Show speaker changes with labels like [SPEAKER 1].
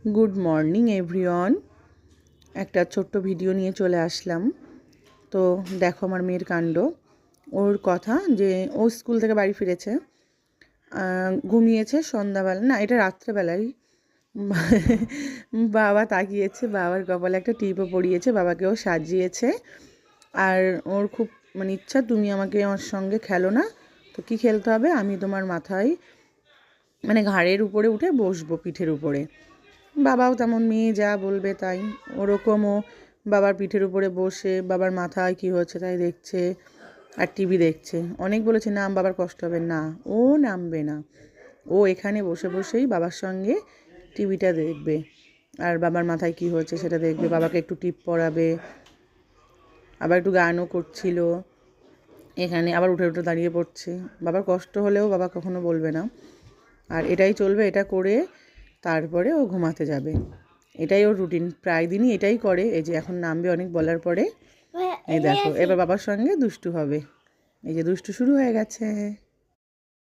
[SPEAKER 1] Good morning everyone. একটা ছোট্ট video নিয়ে চলে আসলাম। তো দেখো আমার মেয়ের কাণ্ড। ওর কথা যে ও স্কুল থেকে বাড়ি ফিরেছে, ঘুমিয়েছে সন্ধ্যাবেলা, না এটা রাত্রেবেলায়। বাবা তাকিয়েছে, বাবার কপালে একটা টিপও পরিয়েছে, বাবাকেও সাজিয়েছে। আর ওর খুব ইচ্ছা, তুমি আমাকে আমার সঙ্গে খেলো না তো কি খেলতে হবে, আমি তোমার মাথায় ঘাড়ের উপরে উঠে বসবো, পিঠের উপরে। বাবাও তেমন, মেয়ে যা বলবে তাই। ওরকমও বাবার পিঠের উপরে বসে বাবার মাথায় কী হচ্ছে তাই দেখছে আর টিভি দেখছে। অনেক বলেছে নাম, বাবার কষ্ট হবে না, ও নামবে না। ও এখানে বসে বসেই বাবার সঙ্গে টিভিটা দেখবে আর বাবার মাথায় কী হচ্ছে সেটা দেখবে, বাবাকে একটু টিপ পরাবে, আবার একটু গানও করছিল এখানে, আবার উঠে উঠে দাঁড়িয়ে পড়ছে। বাবার কষ্ট হলেও বাবা কখনো বলবে না। আর এটাই চলবে, এটা করে তারপরে ও ঘুমাতে যাবে। এটাই ওর রুটিন, প্রায় দিনই এটাই করে। এই যে এখন নামবে অনেক বলার পরে, এই দেখো এবার বাবার সঙ্গে দুষ্টু হবে। এই যে দুষ্টু শুরু হয়ে গেছে।